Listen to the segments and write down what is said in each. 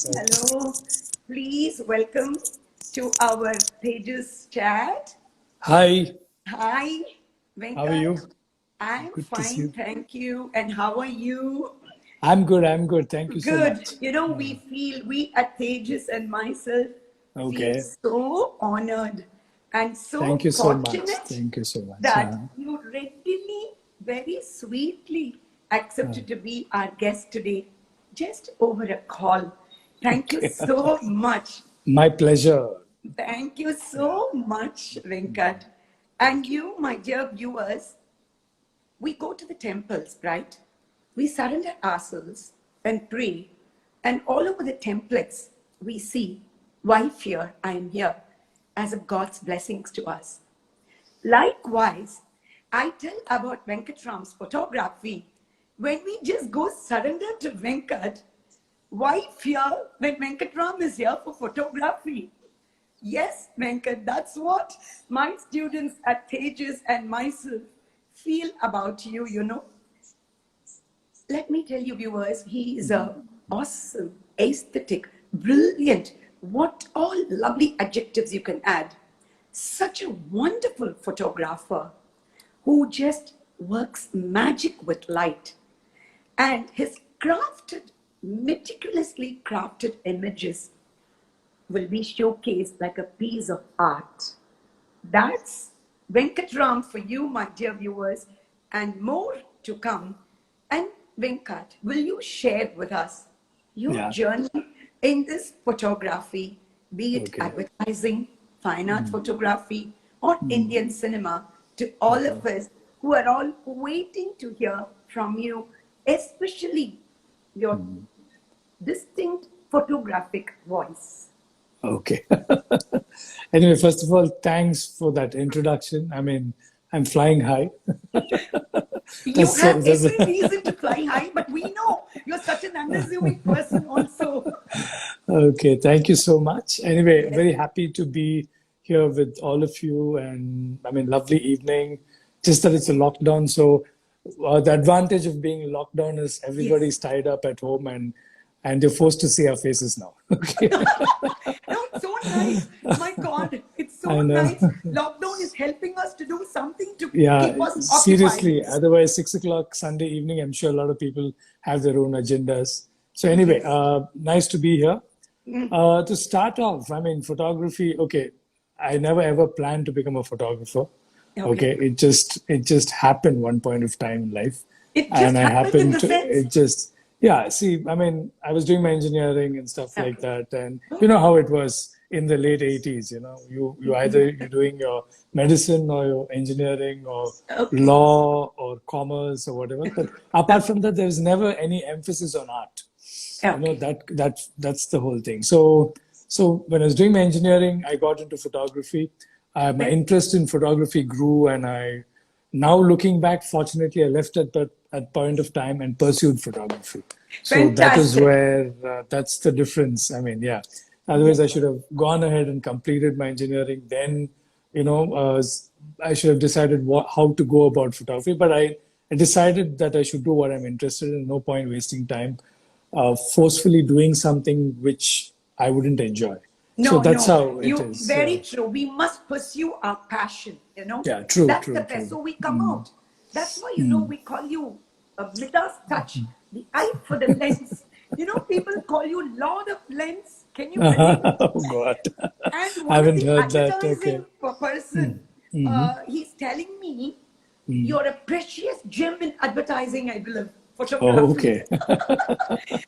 Right. hello. Please welcome to our pages chat. Hi, Hi, how are you? Venkat. I'm Good to see fine, you. thank you. And how are you? I'm good. I'm good. Thank you so Good. much. We at Pages and myself feel Okay. so honored and Thank so you so much. fortunate Thank you so much. that you readily, very sweetly accepted to be our guest today, just over a call. Thank you Okay. so much. My pleasure. Thank you Yeah. so much, Venkat. And Thank you. you, my dear viewers, we go to the temples, right? We surrender ourselves and pray, and all over the templates we see, why fear, I am here, as of God's blessings to us. Likewise, I tell about Venket Ram's photography. When we just go surrender to Venkat, why fear when Venkat Ram is here for photography? Yes, Venkat, that's what my students at Pages and myself feel about you. Let me tell you, viewers, he is a awesome, aesthetic, brilliant, what all lovely adjectives you can add. Such a wonderful photographer who just works magic with light. And his meticulously crafted images will be showcased like a piece of art. That's Venkatram for you, my dear viewers, and more to come. And Venkat, will you share with us your Yeah. journey in this photography, be it Okay. advertising, fine art photography, or Indian cinema, to all of us who are all waiting to hear from you, especially your distinct photographic voice? Okay. Anyway, first of all, thanks for that introduction. I mean, I'm flying high. You That's, have that's every reason to fly high, but we know you're such an unassuming person also. Okay, thank you so much. Anyway, Yes, very happy to be here with all of you, and I mean, lovely evening. Just that it's a lockdown, so the advantage of being locked down is yes. everybody's tied up at home, and you're forced to see our faces now. Okay, No, it's so nice. My God, it's I so know. nice. Lockdown is helping us to do something to Yeah, keep us occupied. seriously. Otherwise, 6 o'clock Sunday evening, I'm sure a lot of people have their own agendas. So anyway, Yes. nice to be here. To start off, I mean, photography. Okay, I never ever planned to become a photographer. Okay. Okay, it just happened one point of time in life, It and just I happened in happened the to sense. it just yeah. See, I mean, I was doing my engineering and stuff like Okay. that, and you know how it was in the late 80s. You know, you either you're doing your medicine or your engineering or Okay. law or commerce or whatever. But apart from that, there was never any emphasis on art. You know Okay. that's the whole thing. So when I was doing my engineering, I got into photography. My Okay. interest in photography grew, and I now looking back, fortunately, I left at point of time and pursued photography. So that is Fantastic. where that's the difference. I mean, yeah. Otherwise, Yes. I should have gone ahead and completed my engineering. Then, you know, I should have decided how to go about photography. But I decided that I should do what I'm interested in. No point wasting time forcefully doing something which I wouldn't enjoy. So No, that's no. how it You is. very true. We must pursue our passion. Yeah, true, That's the true, best. true. So we come out. That's why we call you Midas touch, the eye for the lens. People call you Lord of Lens. Can you believe it? Oh God, And I one of haven't the heard that. Okay. advertising person, he's telling me you're a precious gem in advertising, I believe, Oh, photography. okay.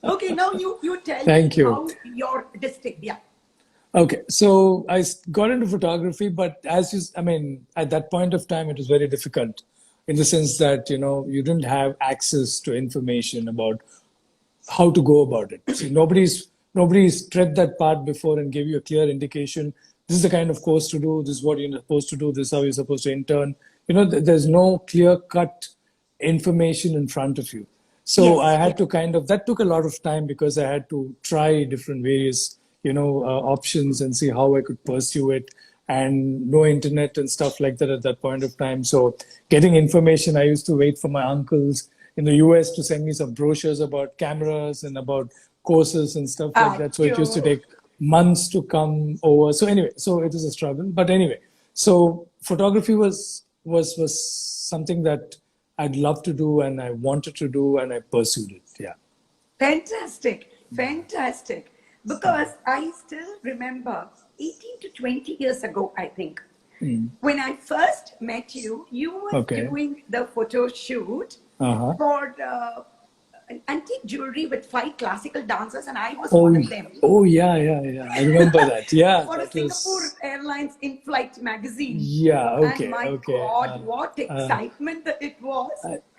Okay, now you tell me Thank you. how your distinct. Yeah. Okay, so got into photography, but I mean, at that point of time, it was very difficult in the sense that, you know, you didn't have access to information about how to go about it. See, nobody's tread that path before and gave you a clear indication. This is the kind of course to do. This is what you're supposed to do. This is how you're supposed to intern. You know, there's no clear cut information in front of you. So I Yes, yes. had to that took a lot of time because I had to try different various, you know, options and see how I could pursue it. And no internet and stuff like that at that point of time. So getting information, I used to wait for my uncles in the US to send me some brochures about cameras and about courses and stuff like that. So it used to take months to come over. So anyway, so it was a struggle. But anyway, so photography was something that I'd love to do and I wanted to do and I pursued it. Yeah. Fantastic, fantastic. Because I still remember 18 to 20 years ago, I think, when I first met you, you were doing the photo shoot for an antique jewelry with 5 classical dancers, and I was one of them. Oh, yeah. I remember that. Yeah. For a Singapore Airlines in-flight magazine. Yeah, okay. And my God, what excitement that it was.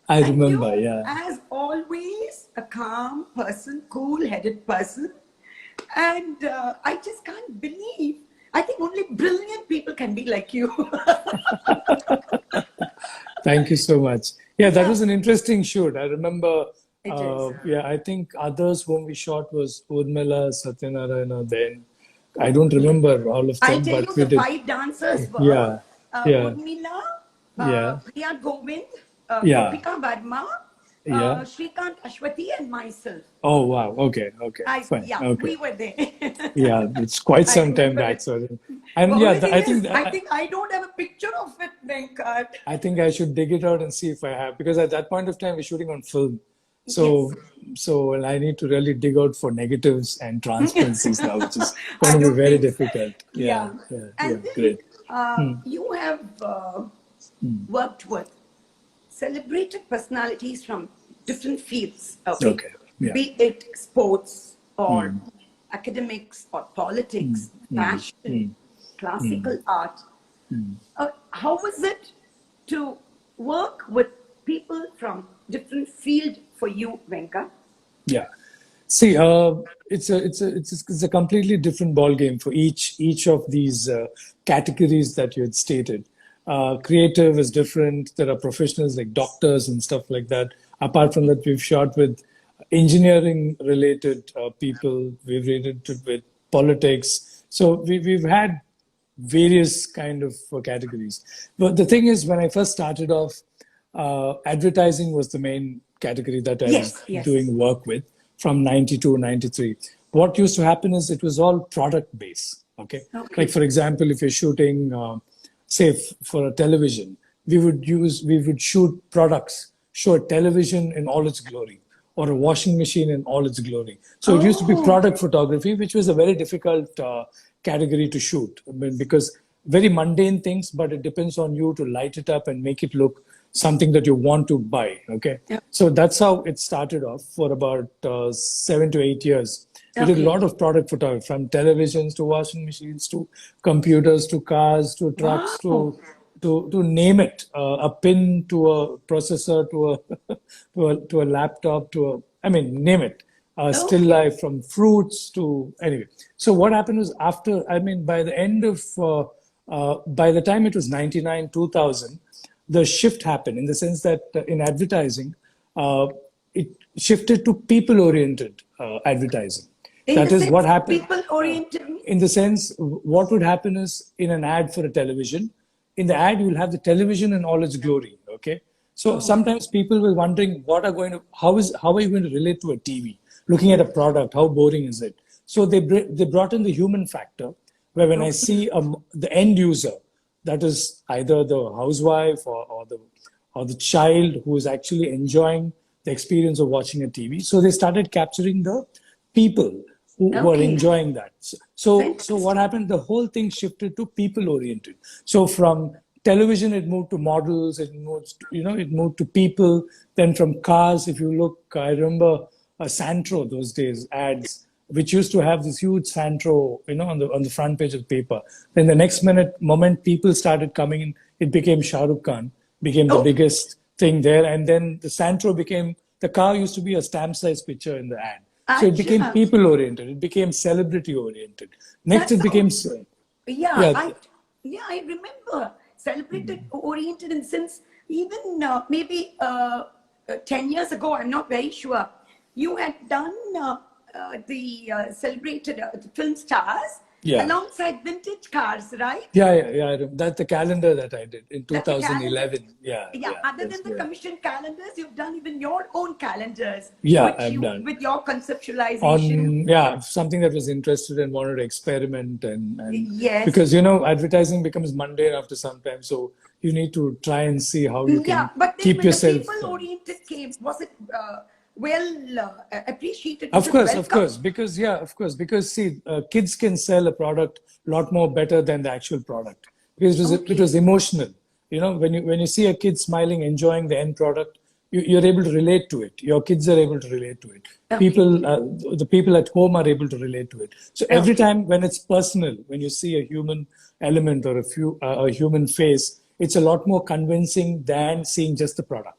I remember, yeah. As always, a calm person, cool-headed person. And I just can't believe, I think only brilliant people can be like you. Thank you so much. Yeah, that was an interesting shoot. I remember, I think others whom we shot was Urmila, Satyanarayana then. I don't remember all of them. I'll tell you the 5 dancers were Urmila, Priya Govind, Gopika Verma, Shrikant Ashwati and myself. Oh, wow. Okay. Fine. We were there. Yeah, it's quite some time back. So, and I think I don't have a picture of it, Venkat. I think I should dig it out and see if I have, because at that point of time we're shooting on film. So I need to really dig out for negatives and transparencies now, which is going to be very difficult. Yeah. And then, great. You have worked with celebrated personalities from different fields. Be it sports or academics or politics, fashion, classical art. How was it to work with people from different fields for you, Venkat? Yeah. See, it's a completely different ball game for each of these categories that you had stated. Creative is different. There are professionals like doctors and stuff like that. Apart from that, we've shot with engineering related people. We've related with politics. So we've had various kind of categories. But the thing is, when I first started off, advertising was the main category that I was doing work with from 92, 93. What used to happen is it was all product based. Okay. Like, for example, if you're shooting, say for a television, we would shoot products, show a television in all its glory or a washing machine in all its glory. So it used to be product photography, which was a very difficult category to shoot. I mean, because very mundane things, but it depends on you to light it up and make it look something that you want to buy. Okay. So that's how it started off for about 7 to 8 years. We did a lot of product photography, from televisions to washing machines to computers to cars to trucks to name it, a pin to a processor to a laptop name it. Still life, from fruits to anyway. So what happened was by the end of by the time it was 99, 2000, the shift happened in the sense that in advertising, it shifted to people-oriented advertising. That is what happened. People-oriented? In the sense, what would happen is, in an ad for a television, in the ad, you will have the television in all its glory. Okay. So sometimes people were wondering, how are you going to relate to a TV? Looking at a product, how boring is it? So they brought in the human factor, where when I see the end user, that is either the housewife or the child who is actually enjoying the experience of watching a TV. So they started capturing the people who were enjoying that. So what happened? The whole thing shifted to people oriented. So from television, it moved to models. It moved to people. Then from cars, if you look, I remember a Santro those days ads, which used to have this huge Santro, on the front page of the paper. Then the next moment, people started coming in. It became Shah Rukh Khan, became the biggest thing there. And then the Santro the car used to be a stamp-sized picture in the ad. So it became people-oriented. It became celebrity-oriented. Next, it became... I remember celebrity-oriented in the sense, even maybe 10 years ago, I'm not very sure, you had done... the celebrated film stars Yeah. alongside vintage cars, right? Yeah. That's the calendar that I did in That's a calendar. 2011. Yeah, other That's than the great. commission calendars, you've done even your own calendars, Yeah, which I've you, done with your conceptualization. on, yeah, something that was interested and wanted to experiment, and Yes. because advertising becomes mundane after some time, so you need to try and see how you Yeah, can but then keep when the yourself. people oriented came, was it well appreciated? Was Of it course, of welcome? course, because yeah, of course, because see, kids can sell a product a lot more better than the actual product because it was Okay. emotional. When you see a kid smiling, enjoying the end product, you're able to relate to it. Your kids are able to relate to it. Okay. The people at home are able to relate to it. So every Okay. time when it's personal, when you see a human element or a human face, it's a lot more convincing than seeing just the product.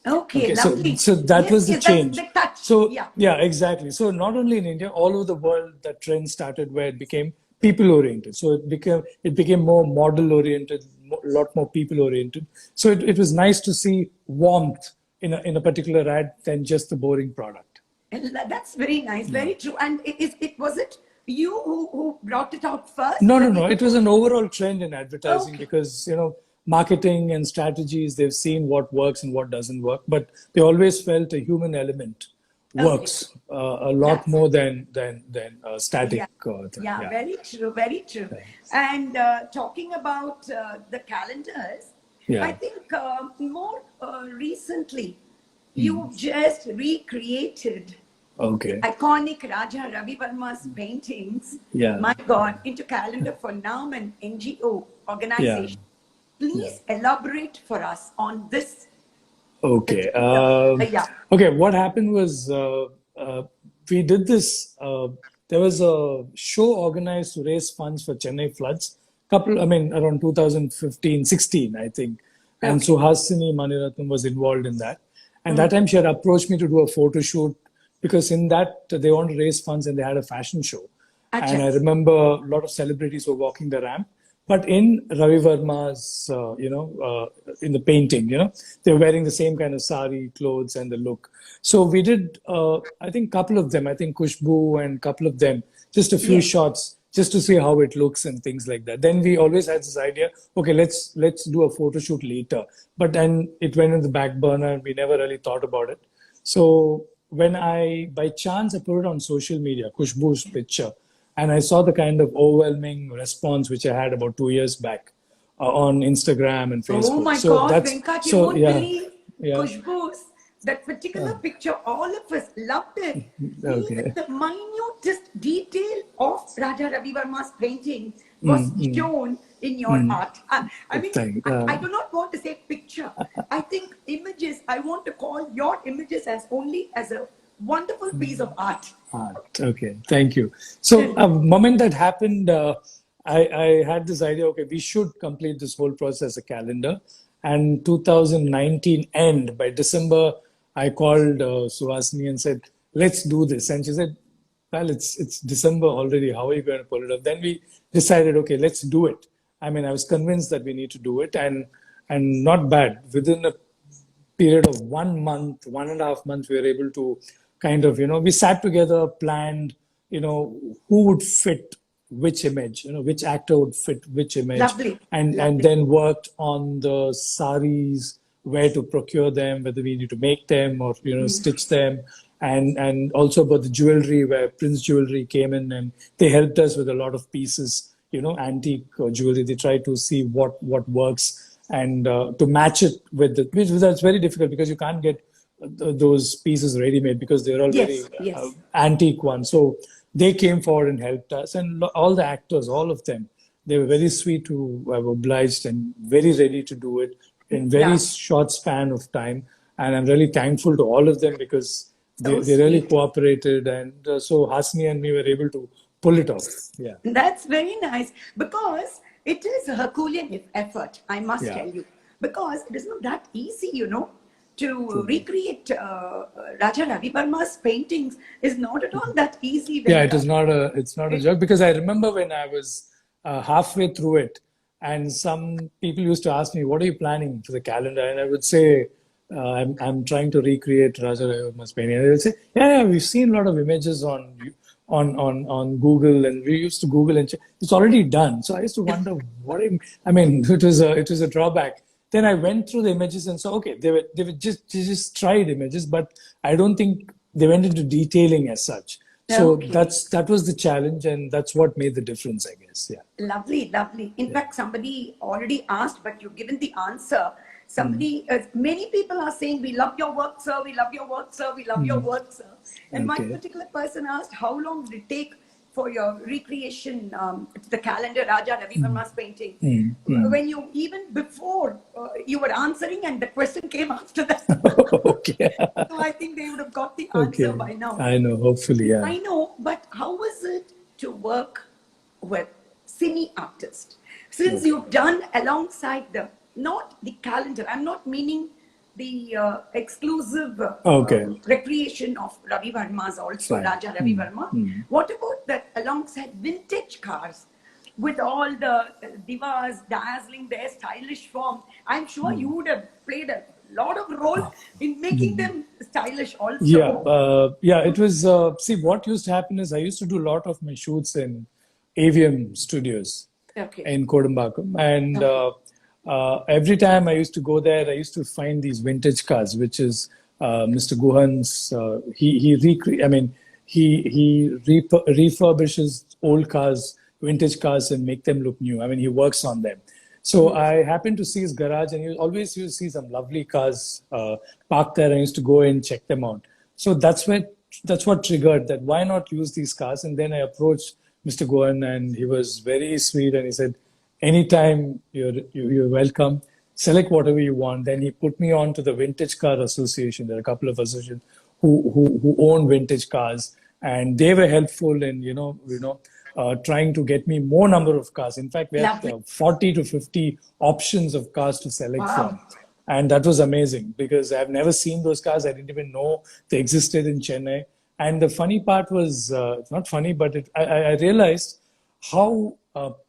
Okay. Okay, so Lovely. so that Yes. was the Yes. That's change. the touch. So Yeah. yeah, exactly. So not only in India, all over the world, that trend started where it became people oriented. So it became more model oriented, a lot more people oriented. So it was nice to see warmth in a particular ad than just the boring product. And that's very nice. Yeah. Very true. And it was it you who brought it out first? No, no, The no. people It was who. an overall trend in advertising Okay. because, marketing and strategies, they've seen what works and what doesn't work, but they always felt a human element Okay. works a lot That's more than a static yeah. thing. Yeah. Yeah. Very true. Very true. Thanks. And talking about the calendars, I Yeah. think more recently, Hmm. you just recreated the Okay. iconic Raja Ravi Verma's paintings, Yeah. my God, into calendar for NAM and NGO Yeah. organization. Yeah. Please elaborate for us on this Okay. particular. Yeah. Okay. What happened was we did this. There was a show organized to raise funds for Chennai floods. Around 2015, 16, I think. And Okay. Suhasini Maniratnam was involved in that. And that Mm. time she had approached me to do a photo shoot because in that they wanted to raise funds and they had a fashion show. And Acha. I remember a lot of celebrities were walking the ramp. But in Ravi Verma's, in the painting, they were wearing the same kind of sari clothes and the look. So we did, I think, couple of them. I think Kushbu and couple of them, just a few Yes. shots, just to see how it looks and things like that. Then we always had this idea, okay, let's do a photo shoot later. But then it went in the back burner, and we never really thought about it. So when by chance, I put it on social media, Kushbu's picture, and I saw the kind of overwhelming response which I had about 2 years back on Instagram and Oh Facebook. my So God, that's Venkat, you so won't yeah, believe yeah. Kushbu's. That particular picture, all of us loved it. Even Okay. the minutest detail of Raja Ravi Verma's painting was Mm, mm, shown in your mm. art. I mean, Thank. I do not want to say picture. I think images, I want to call your images as only as a wonderful piece of art. Art. Okay, thank you. So, a moment that happened, I had this idea. Okay, we should complete this whole process a calendar. And 2019 end by December, I called Suhasini and said, "Let's do this." And she said, "Well, it's December already. How are you going to pull it off?" Then we decided, okay, let's do it. I mean, I was convinced that we need to do it, and not bad. Within a period of 1 month, 1.5 months, we were able to kind of, we sat together, planned, who would fit which image, which actor would fit which image, Lovely, and lovely. then worked on the saris, where to procure them, whether we need to make them or, stitch them. And also about the jewelry, where Prince Jewelry came in and they helped us with a lot of pieces, antique jewelry. They tried to see what works and to match it with which that's very difficult because you can't get those pieces ready made because they're all very Yes, yes. antique ones. So they came forward and helped us, and all the actors, all of them, they were very sweet to have obliged and very ready to do it in very Yeah, short span of time. And I'm really thankful to all of them because so they really sweet. cooperated, and so Hasni and me were able to pull it off. Yeah, That's very nice because it is a Herculean effort, I must yeah, tell you. Because it is not that easy, to true. recreate Raja Ravi Verma's paintings is not at all that easy, Yeah, it is Venkat. not a it's not a joke because I remember when I was halfway through it, and some people used to ask me, "What are you planning for the calendar?" And I would say, "I'm trying to recreate Raja Ravi Verma's painting." And they would say, "Yeah, we've seen a lot of images on Google, and we used to Google and check. It's already done. So I used to wonder I mean, it was a drawback. Then I went through the images and saw, okay, they were just tried images, but I don't think they went into detailing as such. So Okay. that was the challenge, and that's what made the difference, I guess. Yeah. Lovely, lovely. In fact, somebody already asked, but you've given the answer. Somebody, many people are saying, we love your work, sir, we love your work, sir, we love your work, sir. And one Okay. particular person asked, how long did it take for your recreation, the calendar, Raja Ravi Verma's painting? When you, even before you were answering and the question came after that. Okay. So I think they would have got the answer Okay. by now. I know, hopefully, yeah. I know, but how was it to work with SIMI Artists? Since you've done alongside not the calendar, I'm not meaning the exclusive recreation of Ravi Verma's also, Fine. Raja Ravi Verma. What about that alongside vintage cars? With all the divas dazzling their stylish form, I'm sure you would have played a lot of role in making them stylish also. Yeah, it was, see, what used to happen is I used to do a lot of my shoots in AVM studios in Kodambakkam. And every time I used to go there, I used to find these vintage cars, which is Mr. Guhan's, he refurbishes old cars, vintage cars, and make them look new. I mean, he works on them. So I happened to see his garage, and you always used to see some lovely cars parked there. I used to go and check them out. So that's what triggered that. Why not use these cars? And then I approached Mr. Gohan, and he was very sweet, and he said, "Anytime you're welcome. Select whatever you want." Then he put me on to the Vintage Car Association. There are a couple of associations who own vintage cars, and they were helpful in trying to get me more number of cars. In fact, we had 40 to 50 options of cars to select from. And that was amazing because I've never seen those cars. I didn't even know they existed in Chennai. And the funny part was, not funny, but I realized how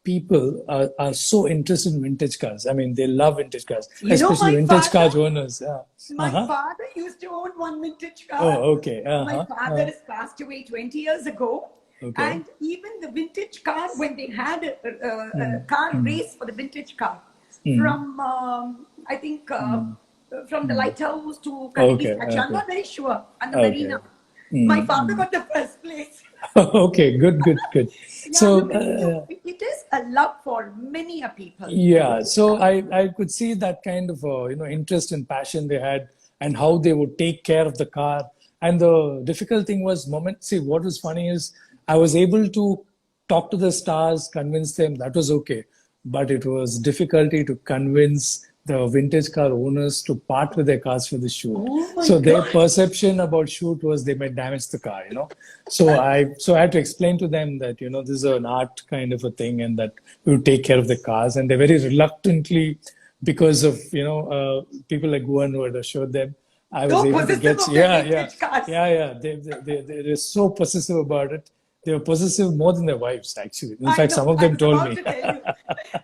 people are so interested in vintage cars. I mean, they love vintage cars, especially vintage car owners. Yeah. My father used to own one vintage car. Oh, okay. My father has passed away 20 years ago. Okay. And even the vintage car, when they had a car race for the vintage car, from, I think, from the lighthouse to Kalibi, I'm not very sure, and the marina. My father got the first place. Okay, good. Yeah, so it is a love for many people. Yeah, so I could see that kind of interest and passion they had, and how they would take care of the car. And the difficult thing was what was funny is I was able to talk to the stars, convince them, that was okay. But it was difficulty to convince the vintage car owners to part with their cars for the shoot. So their perception about shoot was they might damage the car, So I had to explain to them that, this is an art kind of a thing, and that we would take care of the cars. And they very reluctantly, because of, people like Guan who had assured them, I was able to get, they're so possessive about it. They were possessive more than their wives, actually. In fact, some of them told me.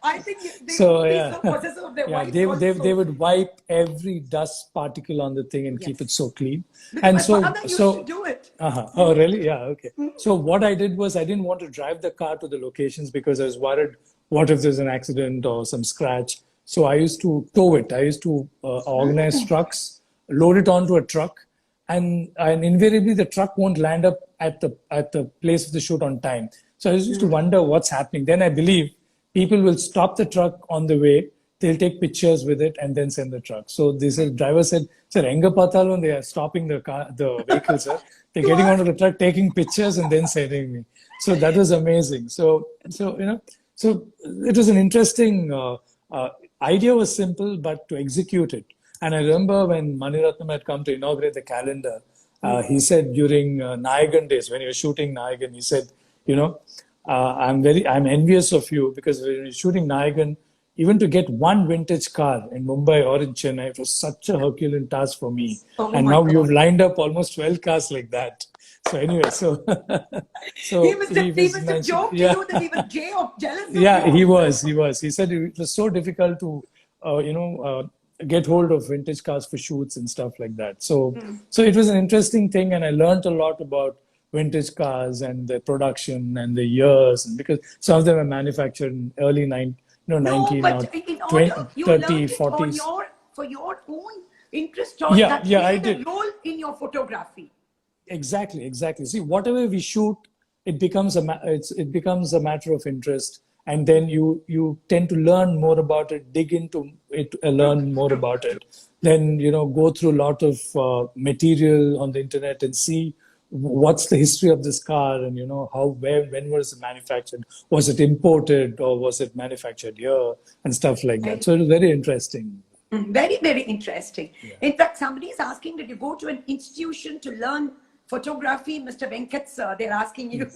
I think they would be so possessive of their wives. They would wipe every dust particle on the thing and keep it so clean. Because and my father used to do it. Oh, really? Yeah, okay. So what I did was I didn't want to drive the car to the locations because I was worried, what if there's an accident or some scratch? So I used to tow it. I used to organize trucks, load it onto a truck, and invariably the truck won't land up at the place of the shoot on time. So I used to wonder what's happening. Then I believe people will stop the truck on the way, they'll take pictures with it and then send the truck. So this driver said, "Sir, enga patalum, they are stopping the vehicle, sir. They're getting onto the truck, taking pictures and then sending me." So that was amazing. So it was an interesting idea. Was simple, but to execute it. And I remember when Maniratnam had come to inaugurate the calendar, he said during Nayagan days, when he was shooting Nayagan, he said, I'm envious of you, because when you're shooting Nayagan, even to get one vintage car in Mumbai or in Chennai, it was such a Herculean task for me. And now you've lined up almost 12 cars like that. So anyway, he must have joked to you that he was jealous of Yeah, you. he was. He said it was so difficult to, get hold of vintage cars for shoots and stuff like that. So it was an interesting thing, and I learned a lot about vintage cars and the production and the years, and because some of them are manufactured in early No, 19 or but in order 20, you 30, learned it 40s. for your own interest, or Yeah, that yeah, I played a did. role in your photography. Exactly. See, whatever we shoot, it becomes it becomes a matter of interest, and then you tend to learn more about it, dig into it, True, learn more true. about it. Then go through a lot of material on the internet and see what's the history of this car, and how, where, when was it manufactured? Was it imported or was it manufactured here, and stuff like that. Very, So it was very interesting. very, very interesting. In fact, somebody is asking that you go to an institution to learn photography, Mr. Venkat, sir. They're asking you.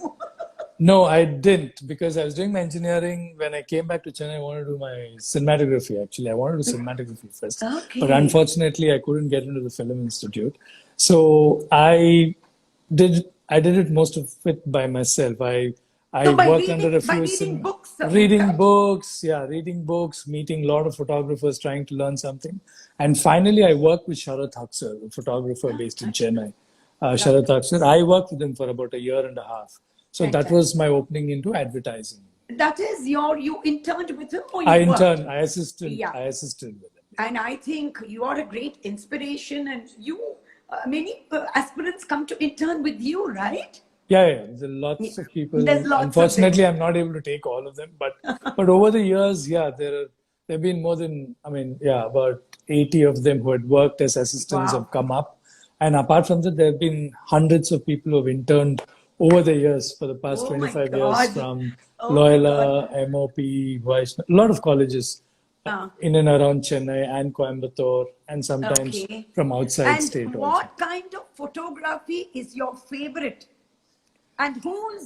No, I didn't, because I was doing my engineering. When I came back to Chennai, I wanted to do my cinematography. Actually, I wanted to do cinematography first, but Okay. unfortunately, I couldn't get into the film institute. So I did it most of it by myself. I So worked under a by few reading books, reading right? books, yeah, reading books, meeting a lot of photographers, trying to learn something, and finally, I worked with Sharath Haksar, a photographer based in Chennai. Sharath Lovely. Haksar. I worked with him for about a year and a half. So that was Fantastic. my opening into advertising. That is you interned with him or you I worked? interned, Yeah. I assisted with him. And I think you are a great inspiration, and many aspirants come to intern with you, right? Yeah. There are Yeah. lots of There's people. lots of them. Unfortunately, I'm not able to take all of them, but over the years, yeah, there've been more than, about 80 of them who had worked as assistants Wow. have come up, and apart from that, there have been hundreds of people who have interned over the years for the past Oh my 25 years God. from Oh my God. Loyola, MOP, Vaishnav, a lot of colleges Uh, in and around Chennai and Coimbatore, and sometimes okay. from outside And state also. what kind of photography is your favorite? And whose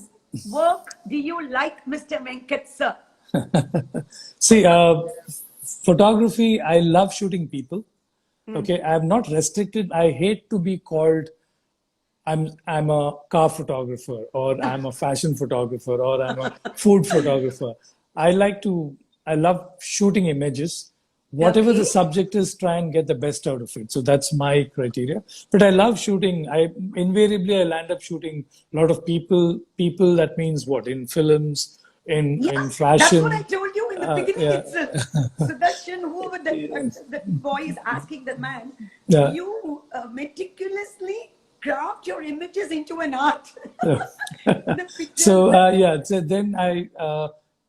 work do you like, Mr. Venkat, sir? See, photography, I love shooting people. Okay, I'm not restricted. I hate to be called I'm a car photographer, or I'm a fashion photographer, or I'm a food photographer. I like to I love shooting images. Whatever the Okay. subject is, try and get the best out of it. So that's my criteria. But I love shooting. I invariably I'll end up shooting a lot of people. People, that means what? In films, in Yeah, that's what I fashion. told you in the beginning Yeah. itself. Sudarshan, whoever the boy is asking the man, Yeah. you meticulously craft your images into an art. The pictures. So so then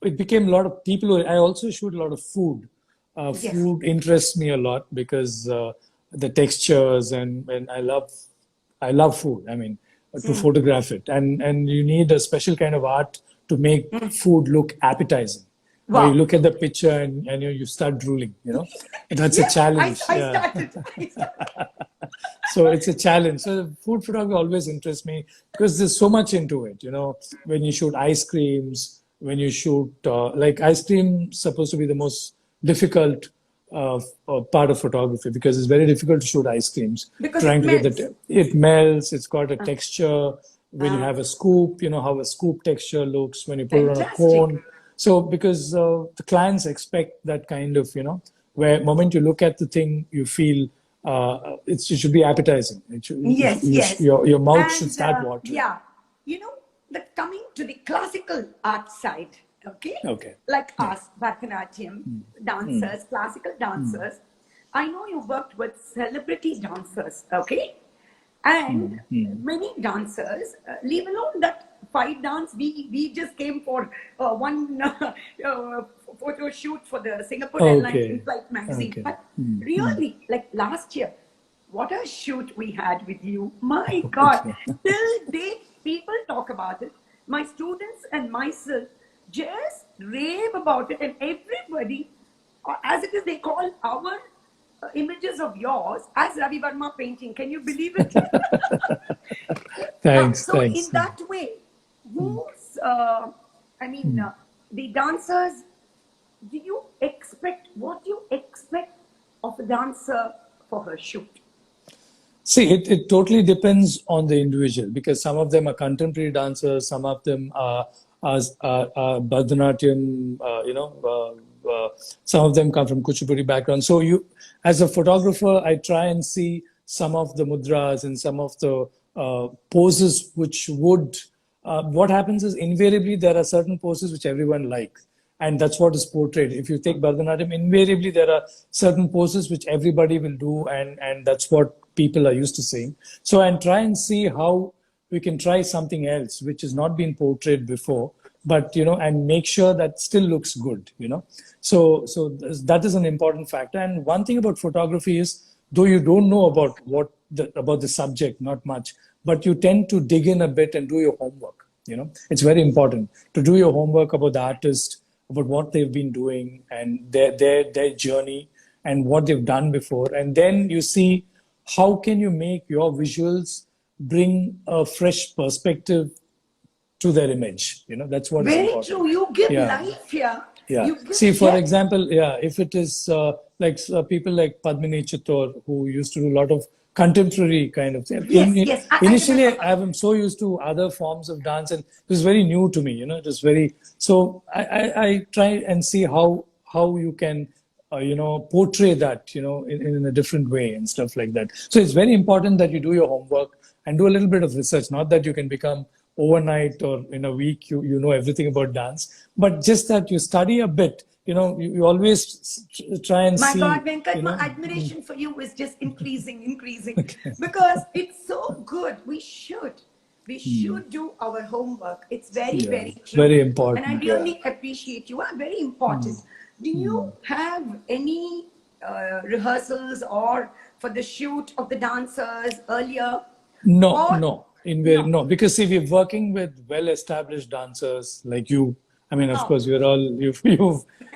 it became a lot of people. I also shoot a lot of food. Yes. Food interests me a lot because the textures, and I love food. I mean, to photograph it, and you need a special kind of art to make food look appetizing. Where you Wow. look at the picture, and you start drooling. That's a Yes, challenge. I Yeah. started. I started. So it's a challenge. So food photography always interests me because there's so much into it. When you shoot ice creams, when you shoot like ice cream, supposed to be the most difficult part of photography, because it's very difficult to shoot ice creams. Because it Trying to get melts. the it melts. It's got a texture. When you have a scoop, you know how a scoop texture looks. When you put it on a Fantastic. cone, so because the clients expect that kind of, where moment you look at the thing, you feel it should be appetizing. Yes, yes. Your mouth should And start watering. yeah, you know, coming to the classical art side, okay? Okay. Like Yeah. us, Bharatanatyam dancers, classical dancers. I know you worked with celebrity dancers, okay? And many dancers, leave alone that fight dance, we just came for one photo shoot for the Singapore Airlines Okay. in-flight magazine. Okay. But really, like last year, what a shoot we had with you. My God, Okay. till date, people talk about it. My students and myself just rave about it, and everybody, as it is, they call our images of yours as Ravi Verma painting. Can you believe it? Now, Thanks. so Thanks. in that way, who's, the dancers, what do you expect of a dancer for her shoot? See, it totally depends on the individual, because some of them are contemporary dancers, some of them are Bharatanatyam, some of them come from Kuchipudi background. So as a photographer, I try and see some of the mudras and some of the poses which would, what happens is invariably there are certain poses which everyone likes. And that's what is portrayed. If you take Bharatanatyam, invariably there are certain poses which everybody will do, and that's what people are used to seeing. So, and try and see how we can try something else which has not been portrayed before, but and make sure that still looks good. So that is an important factor. And one thing about photography is, though you don't know about about the subject, not much, but you tend to dig in a bit and do your homework. It's very important to do your homework about the artist, about what they've been doing and their journey and what they've done before. And then you see how can you make your visuals bring a fresh perspective to their image. That's what is Very important. true. You give Yeah. life here. Yeah. You give See, for depth. example, if it is like people like Padmini Chittor, who used to do a lot of contemporary kind of thing. Yes, I Initially, remember. I'm so used to other forms of dance, and it was very new to me. It was very, so I try and see how you can portray that in a different way and stuff like that. So it's very important that you do your homework and do a little bit of research. Not that you can become overnight or in a week you know everything about dance, but just that you study a bit. You always try and My see. God, Venkat, my admiration for you is just increasing, because it's so good. We should do our homework. It's very, Yeah, very it's true. very And important. I Yeah. really appreciate you. Are very important. Do you have any rehearsals or for the shoot of the dancers earlier? No, Or no, no? no, because see, we're working with well-established dancers like you. I mean, of Oh, course, you're all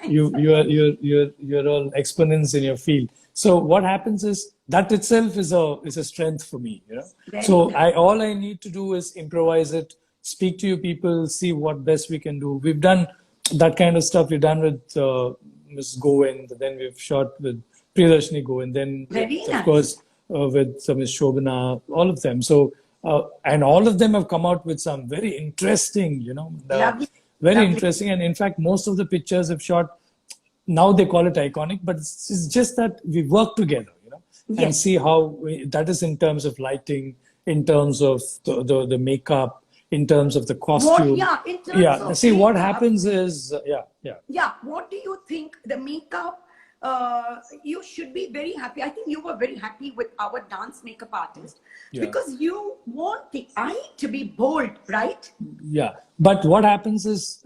you're all exponents in your field. So what happens is that itself is a strength for me. very So nice. all I need to do is improvise it, speak to you people, see what best we can do. We've done that kind of stuff. We've done with Ms. Govind, then we've shot with Priyadarshini Govind, then with, Very of nice. course, with Ms. Shobana, all of them. So, and all of them have come out with some very interesting, Lovely. very Lovely. interesting. And in fact, most of the pictures have shot, now they call it iconic, but it's just that we work together, and Yes. see how that is in terms of lighting, in terms of the makeup, in terms of the costume. Yeah, in terms Yeah. of See, what makeup, happens is, yeah, what do you think the makeup? You should be very happy. I think you were very happy with our dance makeup artist Yeah. because you want the eye to be bold, right? Yeah, but what happens is,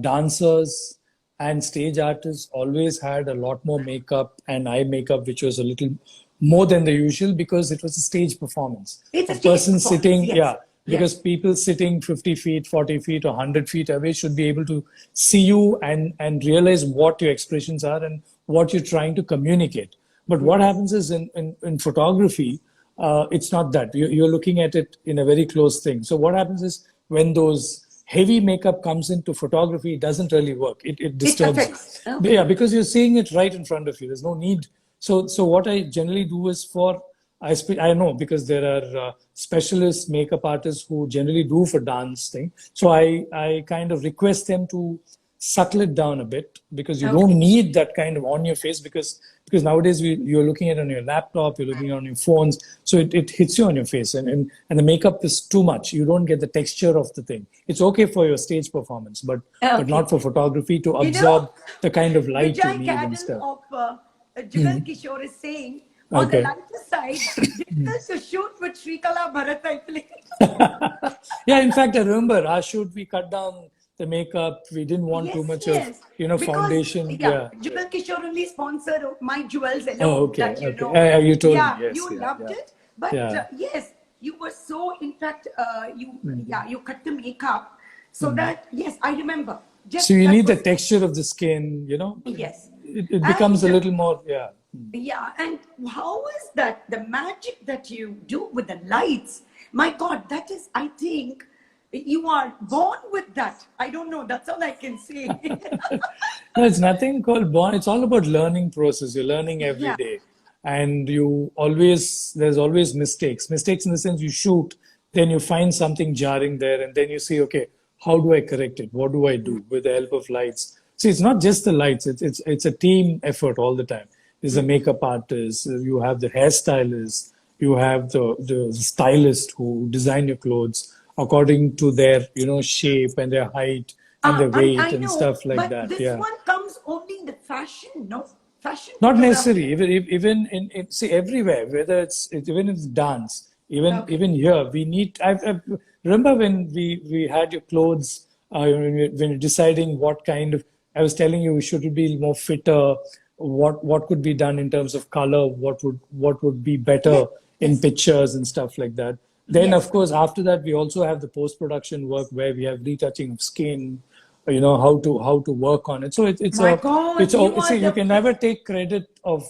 dancers and stage artists always had a lot more makeup and eye makeup, which was a little more than the usual because it was a stage performance. It's a A stage person performance, sitting, yes. yeah, Yes. because people sitting 50 feet, 40 feet, or 100 feet away should be able to see you and realize what your expressions are and what you're trying to communicate. But what happens is in photography, it's not that. You're looking at it in a very close thing. So what happens is when those heavy makeup comes into photography, it doesn't really work. It It disturbs affects. you. Okay. Yeah, because you're seeing it right in front of you. There's no need. So what I generally do is I know because there are specialist makeup artists who generally do for dance thing. So I kind of request them to subtle it down a bit because you Okay. don't need that kind of on your face because nowadays you're looking at it on your laptop, you're looking on your phones, so it hits you on your face and the makeup is too much. You don't get the texture of the thing. It's okay for your stage performance, but Okay. not for photography to You absorb know, the kind of light you Vijay need and Cadden stuff. of Jugal Kishore is saying, on the Okay. lighter side, difficult to shoot with Srekala Bharath, I believe. Yeah, in fact, I remember our shoot, we cut down the makeup. We didn't want too much of, Because, foundation. yeah, Yeah. Jugal Kishore only sponsored my jewels Oh, alone, okay. that you Okay. know. You told me. Yeah, Yes. you Yeah. loved Yeah. it. But Yeah. yes, you were so, in fact, you cut the makeup so that, yes, I remember. Just So you that need the was, texture of the skin, yes. It becomes a And little more, yeah. yeah, and how is that the magic that you do with the lights? My God, that is, I think, you are born with that. I don't know. That's all I can say. No, it's nothing called born. It's all about learning process. You're learning every Yeah. day. And there's always mistakes. Mistakes in the sense you shoot, then you find something jarring there, and then you see, okay, how do I correct it? What do I do with the help of lights? See, it's not just the lights, it's a team effort all the time. There's a makeup artist, you have the hairstylist, you have the stylist who design your clothes according to their, shape and their height and their weight I and know, stuff like but that. this Yeah. one comes only in the fashion, no? Fashion Not photography. necessarily. Even in see everywhere, whether even if it's dance, Okay. even here, we need. I remember when we had your clothes when you're deciding what kind of. I was telling you should it be more fitter. What could be done in terms of color? What would be Yes, better in yes, pictures and stuff like that. Then of yes. course after that we also have the post production work where we have retouching of skin, how to work on it. So it's My a God, you see, are you the. can never take credit of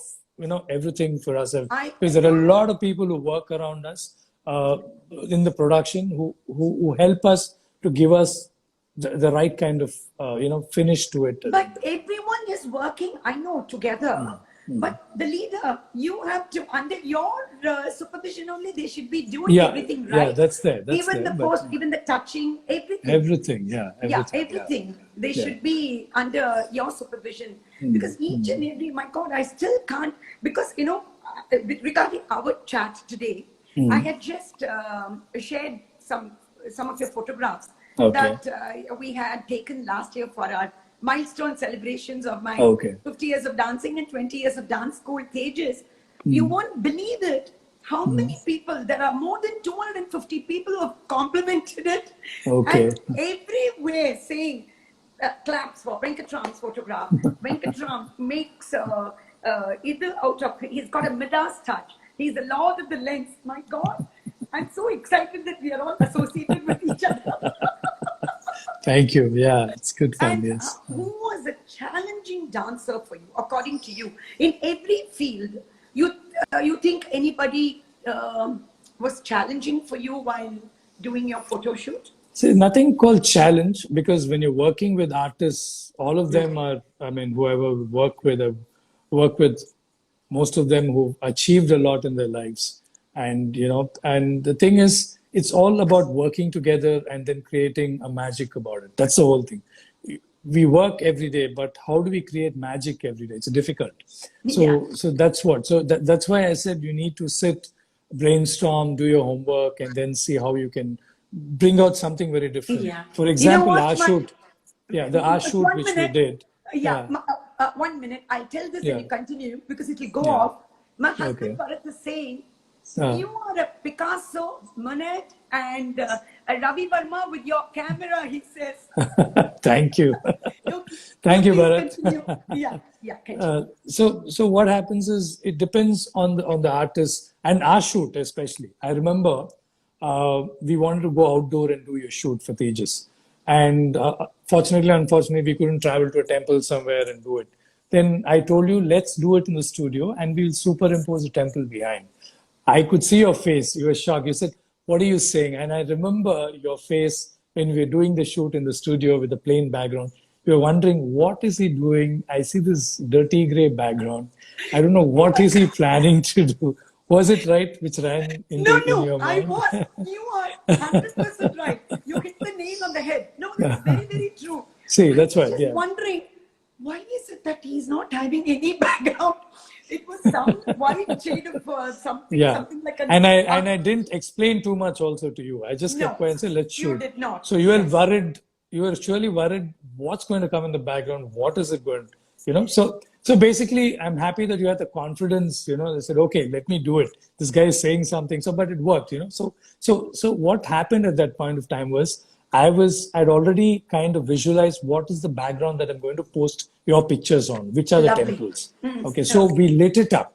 everything for ourselves, I because there are a lot of people who work around us in the production who help us to give us the right kind of finish to it. But everyone is working, I know, together. But the leader, you have to, under your supervision only, they should be doing Yeah, everything yeah, right. that's there, Even the but post, even the touching, everything. everything, yeah, Yeah, everything, yeah, everything. They yeah. should be under your supervision. Because each and every, my God, I still can't, because, regarding our chat today, I had just shared some of your photographs Okay, that we had taken last year for our milestone celebrations of my okay. 50 years of dancing and 20 years of dance school pages. You won't believe it. How many people? There are more than 250 people who have complimented it, Okay. and everywhere saying claps for Venket Ram's photograph. Venket Ram makes either out of. He's got a Midas touch. He's the Lord of the lens. My God, I'm so excited that we are all associated with each other. Thank you. Yeah, it's good fun. And Yes. who was a challenging dancer for you, according to you, in every field? You think anybody was challenging for you while doing your photo shoot? See, nothing called challenge, because when you're working with artists, all of them are, I mean, whoever we work with most of them who've achieved a lot in their lives. And the thing is, it's all about working together and then creating a magic about it. That's the whole thing. We work every day, but how do we create magic every day? It's difficult. Yeah, So that's what. So that's why I said you need to sit, brainstorm, do your homework, and then see how you can bring out something very different. yeah. For You know example, what? our shoot, yeah, the our shoot One which we minute. did, Yeah, yeah, 1 minute. I'll tell this and yeah, you continue because it will go yeah, off. My husband okay. Bharat is saying, Uh, you are a Picasso, Monet, and a Ravi Verma with your camera, he says. Thank you. Okay, you Thank you, please Bharat. continue. Yeah, yeah, continue. So what happens is it depends on the artist and our shoot especially. I remember we wanted to go outdoor and do your shoot for Tejas, and unfortunately, we couldn't travel to a temple somewhere and do it. Then I told you, let's do it in the studio, and we'll superimpose a temple behind. I could see your face. You were shocked. You said, "What are you saying?" And I remember your face when we were doing the shoot in the studio with the plain background. You were wondering, what is he doing? I see this dirty gray background. I don't know what is he planning to do. Was it right, which ran No, in no, your I mind? was. You are 100% right. You hit the nail on the head. No, that's very, very true. See, I that's was right. just Yeah. wondering, why is it that he's not having any background? It was some white shade of Yeah. something like an. And I didn't explain too much also to you. I just kept No, quiet and said, let's you shoot. did not. So you were Yes. worried, you were surely worried what's going to come in the background, what is it going, so basically I'm happy that you had the confidence, they said, okay, let me do it. This guy is saying something. So but it worked, so what happened at that point of time was I'd already kind of visualized what is the background that I'm going to post your pictures on, which are the Lovely. temples. Okay, so we lit up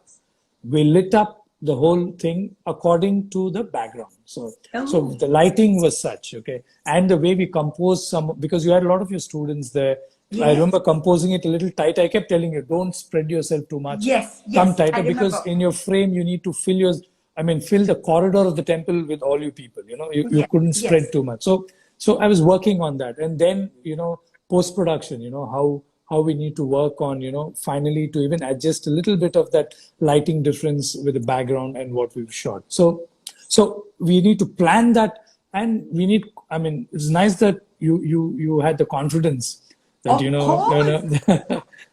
the whole thing according to the background. So Oh, the lighting was such, okay, and the way we composed because you had a lot of your students there. I yes. remember composing it a little tight. I kept telling you, don't spread yourself too much. Yes, Come yes, I tighter, because remember. in your frame you need to fill the corridor of the temple with all you people. You Yes, couldn't spread yes. too much. So I was working on that, and then post production. How we need to work on finally to even adjust a little bit of that lighting difference with the background and what we've shot. So we need to plan that, and we need. I mean, it's nice that you had the confidence That Of course.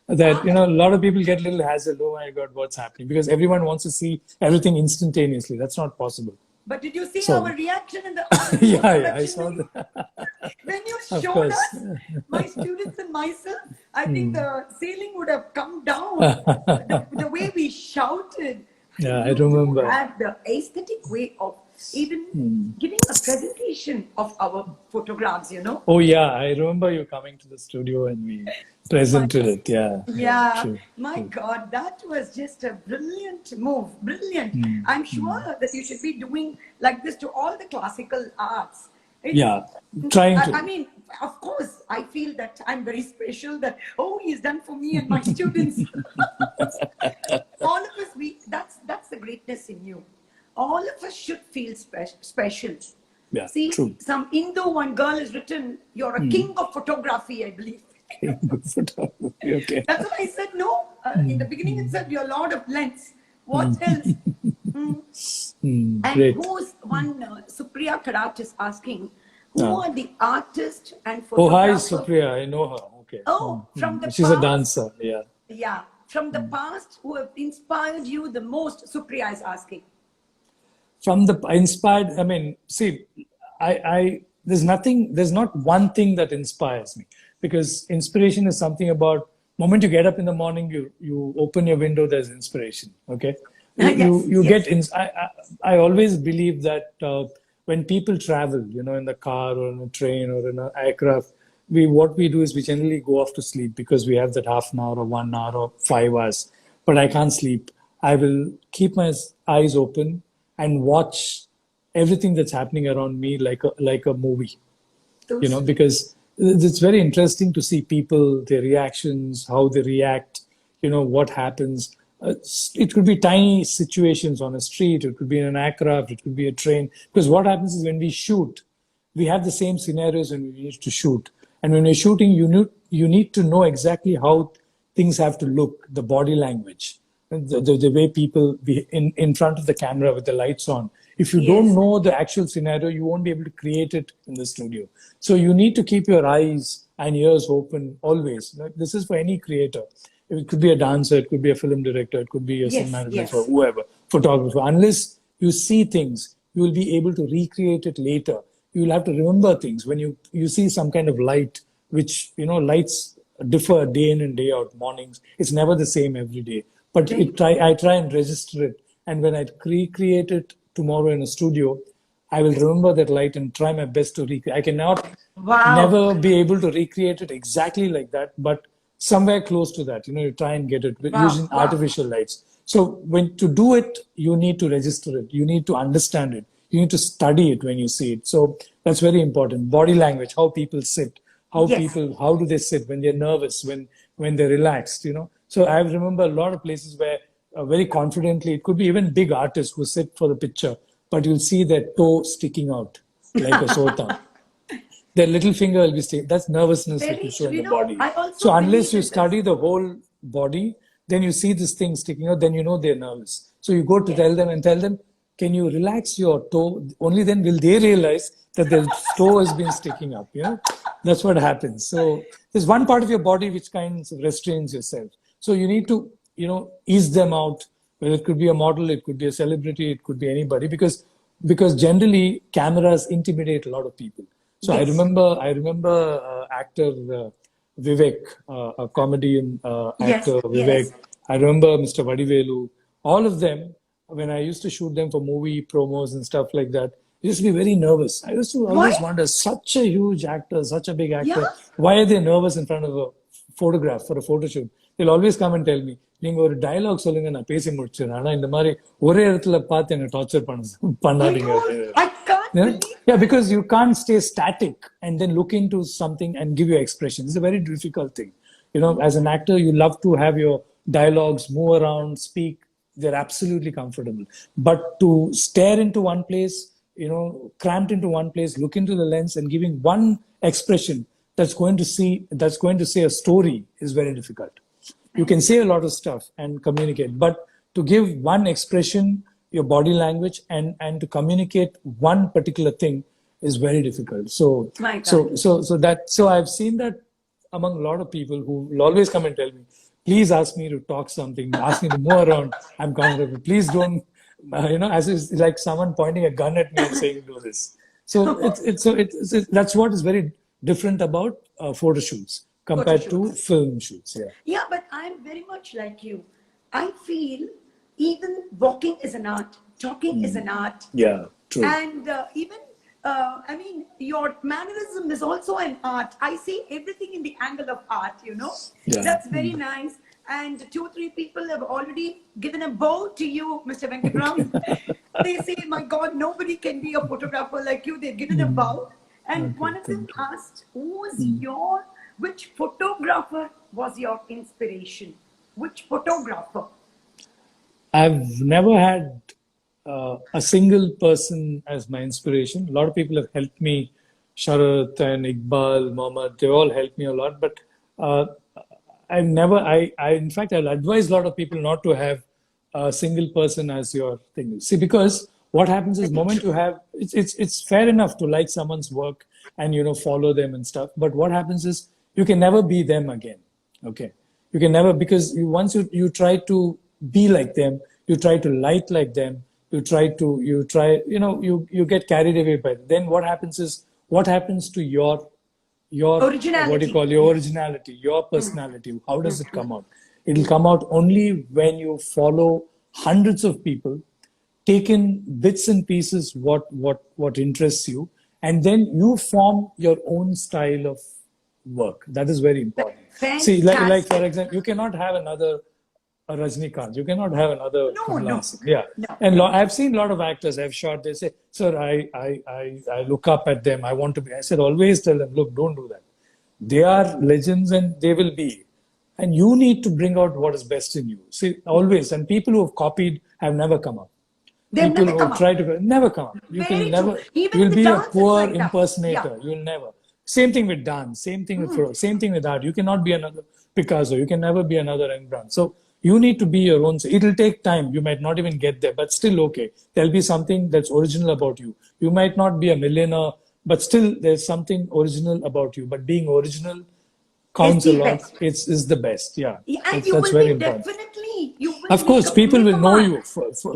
that a lot of people get a little hassled. Oh my God, what's happening? Because everyone wants to see everything instantaneously. That's not possible. But did you see So our reaction in the afternoon yeah, I production saw meeting? that. When you Of showed course. us, my students and myself, I think the ceiling would have come down. The way we shouted, Yeah, I you remember. had the aesthetic way of even giving a presentation of our photographs. Oh yeah, I remember you coming to the studio and we My, presented it. Yeah, yeah, yeah, true, my true. God, that was just a brilliant move. Brilliant. I'm sure that you should be doing like this to all the classical arts. It's, Yeah, trying I to. mean, of course, I feel that I'm very special that, oh, he's done for me and my students. All of us, that's the greatness in you. All of us should feel special. Yeah, See, true. some Indo one girl has written, you're a king of photography, I believe. Good photography. Okay. That's what I said. No, in the beginning itself, you're Lord of Lens. What else? And Great. who's one? Supriya Karat is asking, who Uh, are the artist and oh, hi, photographer? Supriya. I know her. Okay. Oh, from the She's a past. dancer. Yeah. Yeah, from the past, who have inspired you the most? Supriya is asking. From the inspired, I mean, see, there's not one thing that inspires me, because inspiration is something about moment you get up in the morning, you open your window, there's inspiration. Okay. Yes, You yes. get, I always believe that when people travel, in the car or in a train or in an aircraft, what we do is we generally go off to sleep because we have that half an hour or 1 hour or 5 hours. But I can't sleep. I will keep my eyes open and watch everything that's happening around me like a movie, So sweet. because it's very interesting to see people, their reactions, how they react, what happens. It could be tiny situations on a street, it could be in an aircraft, it could be a train. Because what happens is when we shoot, we have the same scenarios when we need to shoot. And when we're shooting, you need to know exactly how things have to look, the body language, the way people be in front of the camera with the lights on. If you don't Yes, know the actual scenario, you won't be able to create it in the studio. So you need to keep your eyes and ears open always. Like, this is for any creator. It could be a dancer, it could be a film director, it could be a yes, cinematographer, yes. whoever, photographer. Unless you see things, you will be able to recreate it later. You will have to remember things. When you see some kind of light, which, lights differ day in and day out, mornings. It's never the same every day. But Very I try and register it. And when I recreate it tomorrow in a studio, I will remember that light and try my best to recreate. I cannot wow. never be able to recreate it exactly like that, but somewhere close to that. You try and get it Wow, using wow. artificial lights. So when to do it, you need to register it. You need to understand it. You need to study it when you see it. So that's very important. Body language, how people sit, Yes. how do they sit when they're nervous, when they're relaxed. So I remember a lot of places where very confidently, it could be even big artists who sit for the picture, but you'll see their toe sticking out like a sore thumb. Their little finger will be sticking. That's nervousness that you Very show true. in the body. I So also unless believe you in this. study the whole body, then you see this thing sticking out, then you know they're nervous. So you go to Yes. tell them, can you relax your toe? Only then will they realize that their toe has been sticking up. That's what happens. So there's one part of your body which kind of restrains yourself. So you need to, ease them out. Well, it could be a model, it could be a celebrity, it could be anybody, because generally cameras intimidate a lot of people. So Yes. I remember actor Vivek, a comedian Yes. actor Yes. Vivek. I remember Mr. Vadivelu. All of them, when I used to shoot them for movie promos and stuff like that, I used to be very nervous. I used to Why? always wonder, such a huge actor, such a big Yeah. actor, why are they nervous in front of a photograph for a photo shoot? They'll always come and tell me, நீங்க ஒரு dialogue சொல்லுங்க நான் பேசி முடிச்சிடுறேன் ஆனா இந்த மாதிரி ஒரே இடத்துல பார்த்து என்ன டார்ச்சர் My பண்ணாதீங்க God, I can't yeah, believe yeah, that. because you can't stay static and then look into something and give your expression. It's a very difficult thing. As an actor, you love to have your dialogues move around, speak. They're absolutely comfortable. But to stare into one place, cramped into one place, look into the lens and giving one expression that's going to say a story is very difficult. You can say a lot of stuff and communicate, but to give one expression, your body language, and to communicate one particular thing is very difficult. So My God. I've seen that among a lot of people who will always come and tell me, please ask me to talk something, ask me to move around. I'm comfortable. Please don't, as it's like someone pointing a gun at me and saying, do this. So that's what is very different about photo shoots Photo compared to shoots. film shoots. Yeah. Yeah, but I'm very much like you. I feel even walking is an art, talking is an art. Yeah. True. And even, I mean, your mannerism is also an art. I see everything in the angle of art, Yeah. That's very nice. And 2-3 people have already given a bow to you, Mr. Venkat Ram. They say, my God, nobody can be a photographer like you. They've given a bow. And Okay, one of them thank you. asked, which photographer was your inspiration? Which photographer? I've never had a single person as my inspiration. A lot of people have helped me. Sharath and Iqbal, Mohammed, they all helped me a lot. But uh, I've never, in fact, I'll advise a lot of people not to have a single person as your thing. See, because what happens is, moment you have, it's fair enough to like someone's work and follow them and stuff. But what happens is, you can never be them again. Okay, you can never, because once you try to be like them, you try to like them, you get carried away by it. Then what happens is, what happens to your what do you Originality. call, your originality, your personality? How does it come out? It'll come out only when you follow hundreds of people, take in bits and pieces what interests you, and then you form your own style of work. That is very important. See, like for Fantastic. example, you cannot have another a Rajnikant. You cannot have another No, Kamal no, Haasan. Yeah. no, And no. I've seen a lot of actors I've shot, they say, sir, I look up at them. I want to be. I said, always tell them, look, don't do that. They are legends and they will be. And you need to bring out what is best in you. See, always. And people who have copied have never come up. They'll People never who come up. try to never come up. You can Very true. never. Even You'll in the be a dance, it's poor like that. impersonator. Yeah. You'll never. Same thing with dance. Same thing with photo. Same thing with art. You cannot be another Picasso. You can never be another Rembrandt. So you need to be your own. It'll take time. You might not even get there, but still okay. There'll be something that's original about you. You might not be a millionaire, but still there's something original about you. But being original It's counts a the lot. best. It's the best. Yeah, Yeah, and that's very important. you will Of course, people make will a know mark. you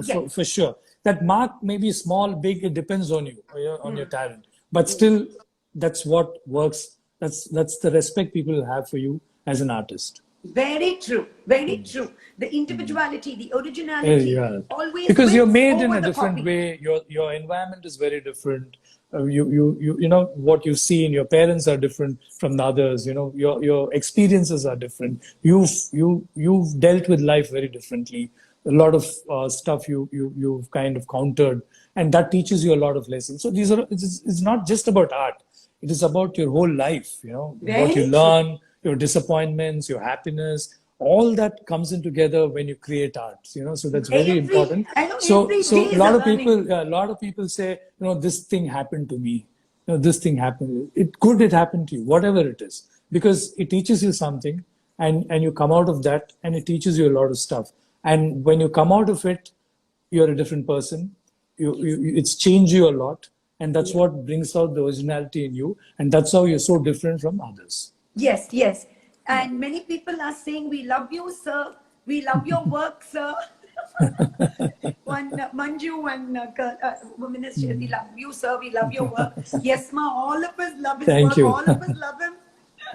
Yes. for sure. That mark may be small, big, it depends on you, on your talent. But still, that's what works. That's the respect people have for you as an artist. Very true. Very true. The individuality, the originality Yeah, always because you're wins made in over a the different copy. way. Your environment is very different. You know what you see in your parents are different from the others. Your experiences are different. You've dealt with life very differently. A lot of stuff you've kind of countered, and that teaches you a lot of lessons. So it's not just about art. It is about your whole life. What you Very true. learn, your disappointments, your happiness, all that comes in together when you create art. So that's very important. I know so every so day a is a lot of learning. people a lot of people say, this thing happened to me. This thing happened. It happened to you, whatever it is, because it teaches you something, and you come out of that, and it teaches you a lot of stuff. And when you come out of it, you're a different person. It's changed you a lot, and that's Yeah. what brings out the originality in you, and that's how you're so different from others. Yes, yes. Yeah. And many people are saying, we love you, sir. We love your work, sir. One Manju and Minister, we love you, sir. We love your work. Yes, ma. All of us love his Thank work. you. All of us love him.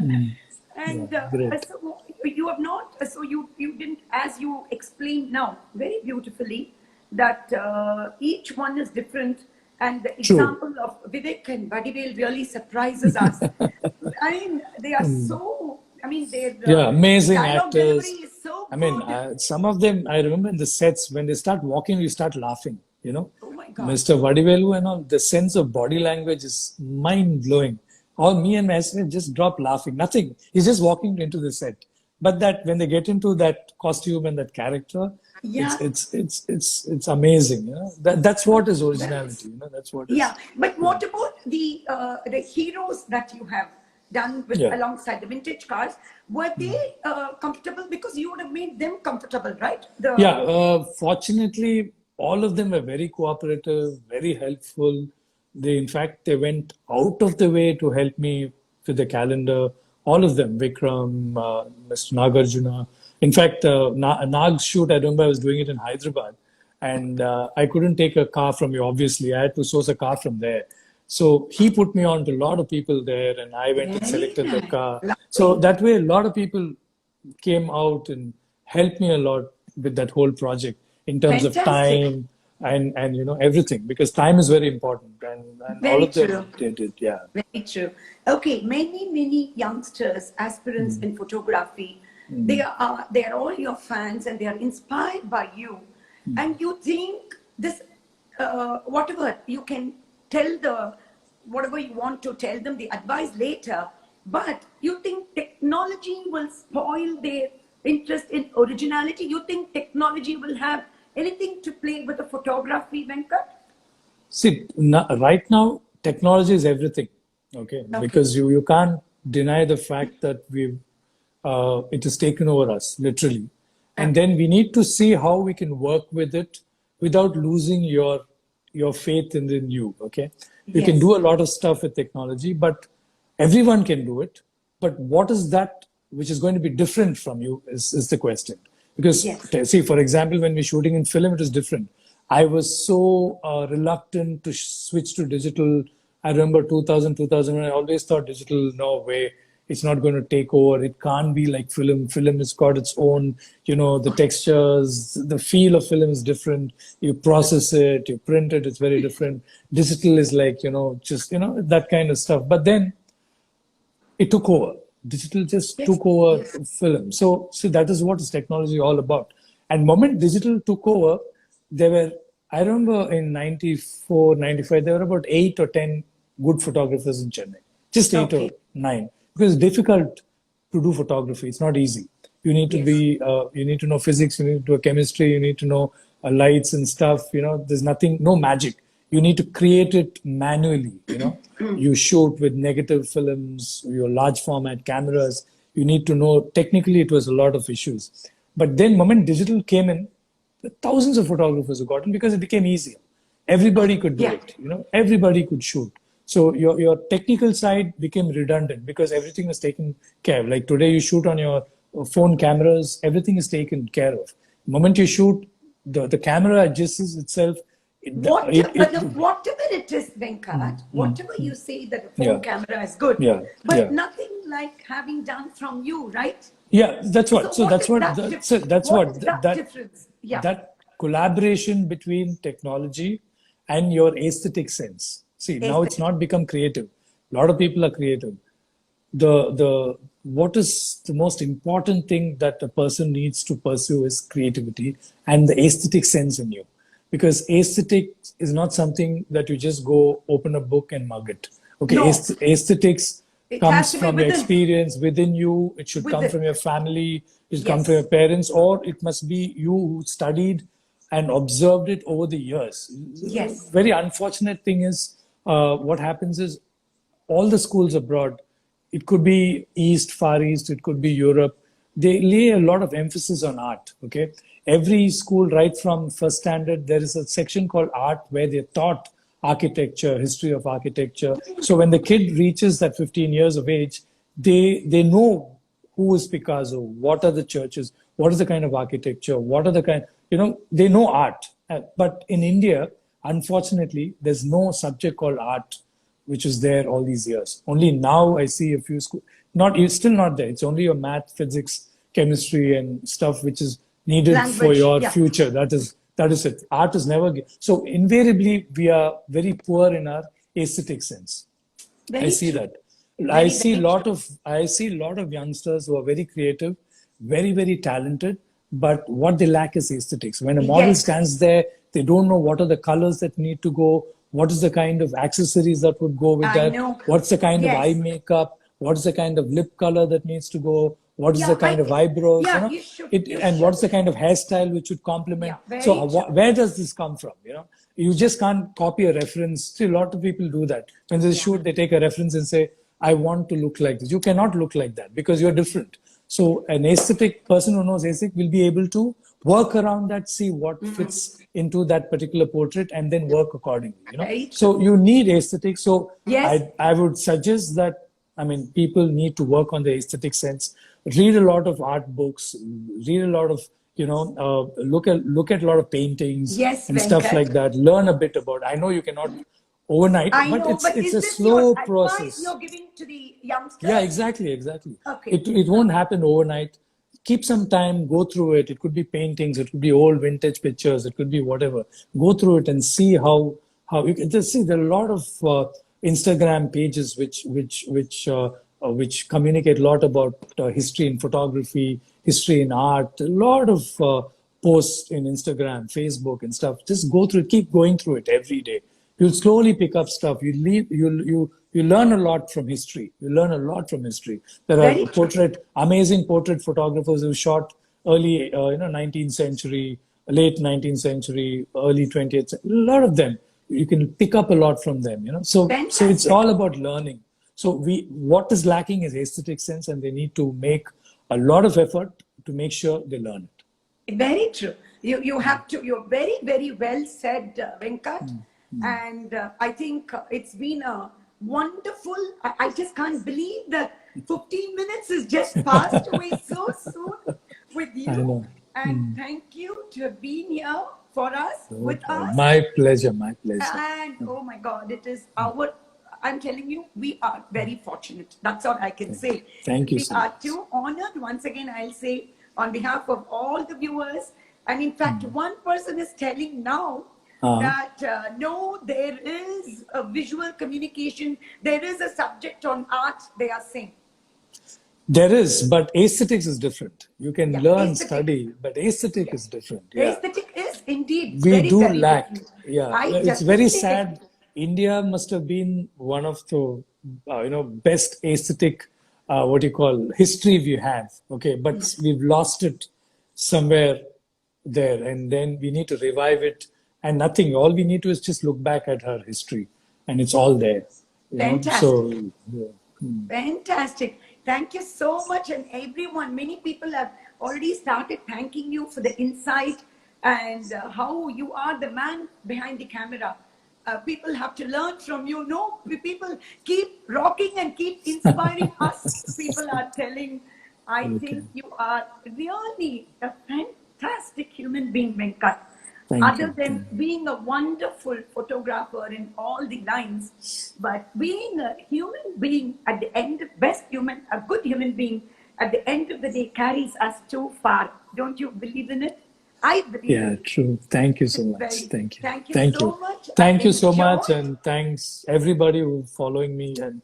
Yeah, And great. so you have not, so you didn't, as you explained now very beautifully, that each one is different. And the True. example of Vivek and Vadivel really surprises us. I mean, they are so, I mean, their Yeah, amazing dialogue delivery actors. is so I mean, good. some of them, I remember in the sets, when they start walking, we start laughing. Oh my God. Mr. Vadivelu and all, the sense of body language is mind blowing. All me and my assistant just drop laughing. Nothing. He's just walking into the set. But that when they get into that costume and that character, Yeah. it's amazing. That's what is originality. That's what is. Yeah, but what about the heroes that you have done with Yeah. alongside the vintage cars? Were they comfortable? Because you would have made them comfortable, right? Yeah, fortunately, all of them were very cooperative, very helpful. In fact, they went out of the way to help me with the calendar. all of them, Vikram, Mr. Nagarjuna. In fact, Nag's shoot, I remember I was doing it in Hyderabad, and I couldn't take a car from you, obviously. I had to source a car from there. So he put me on to a lot of people there, and I went and Very selected the nice. car. So Lovely. that way, a lot of people came out and helped me a lot with that whole project in terms of Fantastic. time and everything, because time is very important, and all Very of them true. they did, yeah. Very true. Okay, many youngsters, aspirants in photography, they are all your fans and they are inspired by you. And you think this, whatever you can tell whatever you want to tell them, the advice later, but you think technology will spoil their interest in originality? You think technology will have anything to play with the photography, Venkat? See, right now, technology is everything, okay? Okay. Because you can't deny the fact that it has taken over us, literally. And Okay. then we need to see how we can work with it without losing your faith in you, okay? You can Yes. do a lot of stuff with technology, but everyone can do it. But what is that which is going to be different from you is the question. Because, Yes. see, for example, when we're shooting in film, it is different. I was so reluctant to switch to digital. I remember 2000, 2001, I always thought digital, no way, it's not going to take over. It can't be like film. Film has got its own, the textures, the feel of film is different. You process it, you print it, it's very different. Digital is like, just, that kind of stuff. But then it took over. Digital just Yes. took over Yes. film. So, see, that is what is technology all about. And moment digital took over, there were, I remember in 94, 95, there were about 8 or 10 good photographers in Chennai. Just eight or Okay. nine. Because it's difficult to do photography. It's not easy. Yes. You need to know physics, you need to know chemistry, you need to know lights and stuff. There's nothing, no magic. You need to create it manually. You shoot with negative films, your large format cameras. You need to know, technically, it was a lot of issues. But then, moment digital came in, thousands of photographers who got in because it became easier. Everybody could do Yeah. it. Everybody could shoot. So your technical side became redundant because everything was taken care of. Like today, you shoot on your phone cameras, everything is taken care of. The moment you shoot, the camera adjusts itself. Whatever it is, Venkat, whatever you say that the phone Yeah, camera is good, yeah, but yeah. nothing like having done from you, right? Yeah, that's what. So So what that's is what. that So that's what what. is that difference? Yeah. That collaboration between technology and your aesthetic sense. See, now it's Aesthetic. not become creative. A lot of people are creative. The what is the most important thing that a person needs to pursue is creativity and the aesthetic sense in you, because aesthetic is not something that you just go open a book and mug it. Okay, No, aesthetics it has comes to be from your within. experience within you. It should come Within. from your family, it should come from your Yes. parents, or it must be you who studied and observed it over the years. Yes. Very unfortunate thing is, what happens is all the schools abroad, it could be East, Far East, it could be Europe, they lay a lot of emphasis on art. Okay. Every school, right from first standard, there is a section called art where they're taught architecture, history of architecture. So when the kid reaches that 15 years of age, they know who is Picasso, what are the churches, what is the kind of architecture, what are the kind, they know art. But in India, unfortunately, there's no subject called art which is there all these years. Only now I see a few schools. Not, it's still not there. It's only your math, physics, chemistry, and stuff which is needed for Language. your Yeah. future. That is it. Art is never. So invariably, we are very poor in our aesthetic sense. I Very see true. that. Very, very true. I see a lot of youngsters who are very creative, very, very talented, but what they lack is aesthetics. When a model Yes. stands there, they don't know what are the colors that need to go, what is the kind of accessories that would go with I that, know. what's the kind of eye Yes. makeup, what is the kind of lip color that needs to go, what is the Yeah, kind of eyebrows, yeah, you should. You and what's should. the kind of hairstyle which would complement. Yeah, very So true. where does this come from? You just can't copy a reference. See, a lot of people do that. When they Yeah. shoot, they take a reference and say, I want to look like this. You cannot look like that because you're different. So an aesthetic person who knows aesthetic will be able to work around that, see what fits into that particular portrait, and then work accordingly. Very true. So you need aesthetic. So Yes. I would suggest that I mean, people need to work on the aesthetic sense, read a lot of art books, read a lot of, look at a lot of paintings Yes, and stuff like Venkat. that. Learn a bit about. I know you cannot overnight, I but know, but it's is a this your slow advice process. you're giving to the Yeah, youngsters? exactly. Okay. It won't happen overnight. Keep some time, go through it. It could be paintings, it could be old vintage pictures, it could be whatever. Go through it and see how you can just see there are a lot of Instagram pages which communicate a lot about history in photography, history in art. A lot of posts in Instagram, Facebook, and stuff. Just go through it. Keep going through it every day. You'll slowly pick up stuff. You learn a lot from history. You learn a lot from history. There are Very true. amazing portrait photographers who shot early 19th century, late 19th century, early 20th. A lot of them. You can pick up a lot from them. So it's Fantastic. all about learning. So what is lacking is aesthetic sense, and they need to make a lot of effort to make sure they learn it. Very true. You have to. You're very, very well said, Venkat. And I think it's been a wonderful. I just can't believe that 15 minutes has just passed away so soon with I you. know. And thank you to have been here for us, with us. My pleasure. My pleasure. And oh my God, it is our. I'm telling you, we are very fortunate. That's all I can say. Thank you We so are much. too honored. Once again, I'll say on behalf of all the viewers. And in fact, one person is telling now that no, there is a visual communication. There is a subject on art, they are saying. There is, but aesthetics is different. You can Yeah, learn, aesthetic. study, but aesthetic Yeah. is different. Yeah. Aesthetic is indeed We very, do very lack. different. Yeah. I It's very definitely sad. India must have been one of the, best aesthetic, what you call history we have. Okay. But we've lost it somewhere there. And then we need to revive it. And nothing, all we need to is just look back at her history and it's all there. Fantastic. So, yeah. Fantastic. Thank you so much. And everyone, many people have already started thanking you for the insight and how you are the man behind the camera. People have to learn from you. No, people keep rocking and keep inspiring us. People are telling, I think you are really a fantastic human being, Venkat. Thank Other you. than being a wonderful photographer in all the lines, but being a human being at the end, a good human being at the end of the day carries us too far. Don't you believe in it? I believe in Yeah, it. true. Thank you so much. Very. Thank you. Thank you Thank so you. much. Thank I you so much. enjoyed. And thanks everybody who following me and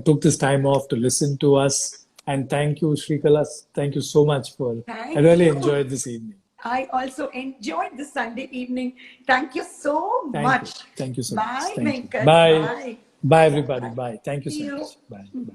took this time off to listen to us. And thank you, Srekala. Thank you so much I Thank really you. enjoyed this evening. I also enjoyed the Sunday evening. Thank you so Thank much. you. Thank you so Bye, much. Thank you. Venkat. Bye. Bye. Bye, everybody. Bye. Thank you See so you. much. Bye. Bye.